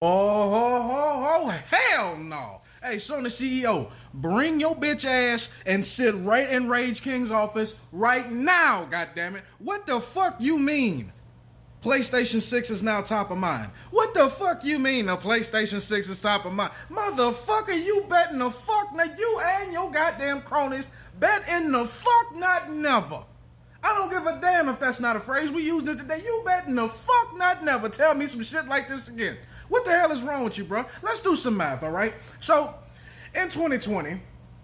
Oh, hell no. Hey, Sony CEO, bring your bitch ass and sit right in Rage King's office right now, goddammit. What the fuck you mean? PlayStation 6 is now top of mind. What the fuck you mean the PlayStation 6 is top of mind? Motherfucker, you betting the fuck, now you and your goddamn cronies bet in the fuck not never. I don't give a damn if that's not a phrase. We used it today. You betting the fuck not never tell me some shit like this again. What the hell is wrong with you, bro? Let's do some math, all right? So, in 2020,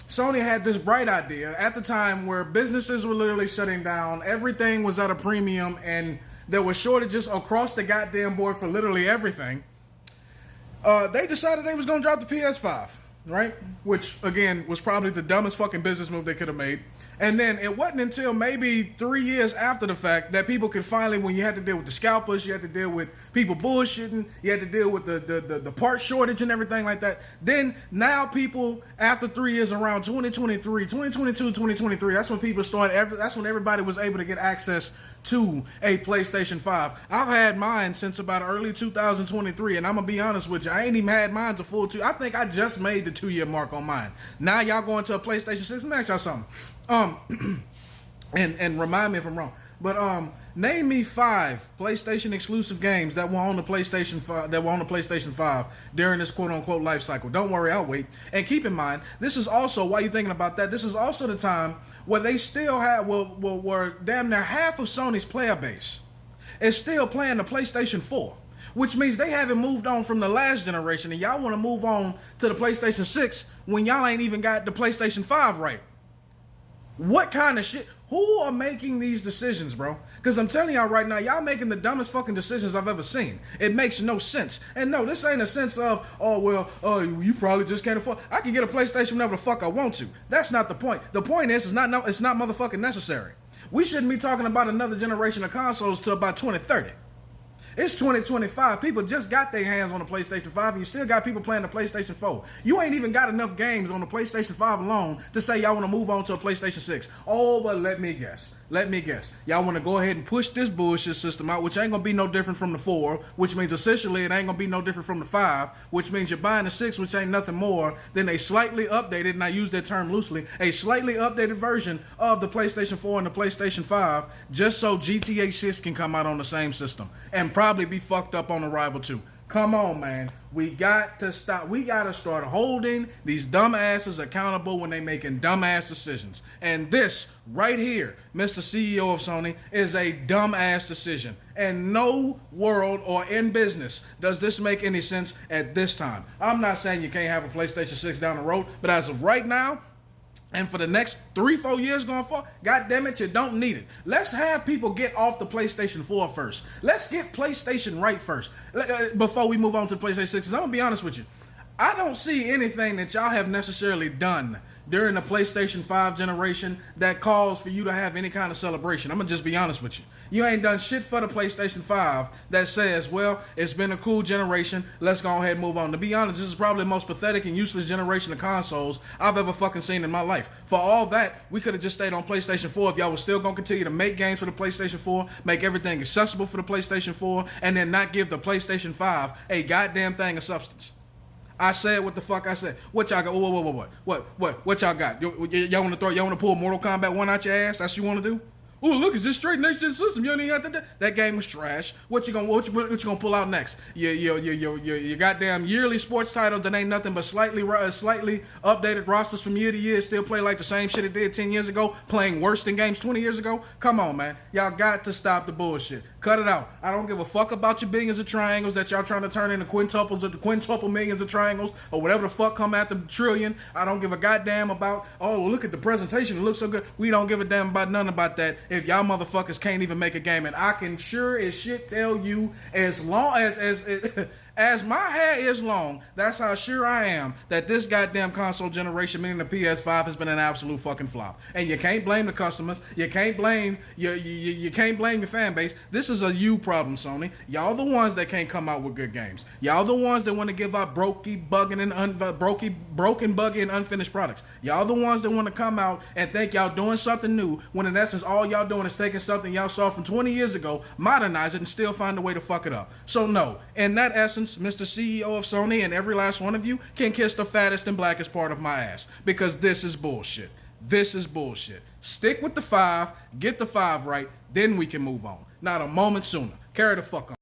Sony had this bright idea at the time where businesses were literally shutting down. Everything was at a premium, and there were shortages across the goddamn board for literally everything. They decided they was going to drop the PS5, right? Which, again, was probably the dumbest fucking business move they could have made. And then it wasn't until maybe 3 years after the fact that people could finally, when you had to deal with the scalpers, you had to deal with people bullshitting, you had to deal with the part shortage and everything like that. Then now people, after 3 years around 2022, 2023, that's when people started, that's when everybody was able to get access to a PlayStation 5. I've had mine since about early 2023, and I'm going to be honest with you, I ain't even had mine to full two. I think I just made the 2-year mark on mine. Now y'all going to a PlayStation 6. Let me ask y'all something. And remind me if I'm wrong, but name me 5 PlayStation exclusive games that were on the PlayStation 5 during this quote unquote life cycle. Don't worry, I'll wait. And keep in mind, this is also, while you're thinking about that, this is also the time where they still have were damn near half of Sony's player base is still playing the PlayStation 4. Which means they haven't moved on from the last generation, and y'all want to move on to the PlayStation 6 when y'all ain't even got the PlayStation 5 right. What kind of shit? Who are making these decisions, bro? Because I'm telling y'all right now, y'all making the dumbest fucking decisions I've ever seen. It makes no sense. And no, this ain't a sense of, you probably just can't afford. I can get a PlayStation whenever the fuck I want to. That's not the point. The point is, it's not motherfucking necessary. We shouldn't be talking about another generation of consoles till about 2030. It's 2025. People just got their hands on the PlayStation 5, and you still got people playing the PlayStation 4. You ain't even got enough games on the PlayStation 5 alone to say y'all want to move on to a PlayStation 6. Oh, but let me guess. Y'all want to go ahead and push this bullshit system out, which ain't going to be no different from the 4, which means essentially it ain't going to be no different from the 5, which means you're buying the 6, which ain't nothing more than a slightly updated, and I use that term loosely, a slightly updated version of the PlayStation 4 and the PlayStation 5, just so GTA 6 can come out on the same system and probably be fucked up on arrival too. Come on, man. We got to stop. We got to start holding these dumbasses accountable when they making dumbass decisions. And this right here, Mr. CEO of Sony, is a dumbass decision. And no world or in business does this make any sense at this time. I'm not saying you can't have a PlayStation 6 down the road, but as of right now, and for the next 3-4 years going forward, God damn it, you don't need it. Let's have people get off the PlayStation 4 first. Let's get PlayStation right first before we move on to the PlayStation 6. I'm going to be honest with you. I don't see anything that y'all have necessarily done during the PlayStation 5 generation that calls for you to have any kind of celebration. I'm going to just be honest with you. You ain't done shit for the PlayStation 5 that says, well, it's been a cool generation, let's go ahead and move on. To be honest, this is probably the most pathetic and useless generation of consoles I've ever fucking seen in my life. For all that, we could have just stayed on PlayStation 4 if y'all was still going to continue to make games for the PlayStation 4, make everything accessible for the PlayStation 4, and then not give the PlayStation 5 a goddamn thing of substance. I said what the fuck I said. What y'all got? What y'all got? Y'all want to pull Mortal Kombat 1 out your ass? That's what you want to do? Oh, look, it's this straight next gen system. You don't even have to. That game was trash. What you gonna pull out next? Your goddamn yearly sports title that ain't nothing but slightly updated rosters from year to year. Still play like the same shit it did 10 years ago. Playing worse than games 20 years ago. Come on, man. Y'all got to stop the bullshit. Cut it out. I don't give a fuck about your billions of triangles that y'all trying to turn into quintuples or the quintuple millions of triangles or whatever the fuck come after the trillion. I don't give a goddamn about, oh, look at the presentation. It looks so good. We don't give a damn about none about that if y'all motherfuckers can't even make a game. And I can sure as shit tell you, as long as my hair is long, that's how sure I am that this goddamn console generation, meaning the PS5, has been an absolute fucking flop. And you can't blame the customers. You can't blame you can't blame your fan base. This is a you problem, Sony. Y'all the ones that can't come out with good games. Y'all the ones that want to give out broken, buggy, and unfinished products. Y'all the ones that want to come out and think y'all doing something new when in essence all y'all doing is taking something y'all saw from 20 years ago, modernize it, and still find a way to fuck it up. So no, in that essence, congratulations, Mr. CEO of Sony, and every last one of you can kiss the fattest and blackest part of my ass, because this is bullshit. This is bullshit. Stick with the 5, get the 5 right, then we can move on. Not a moment sooner. Carry the fuck on.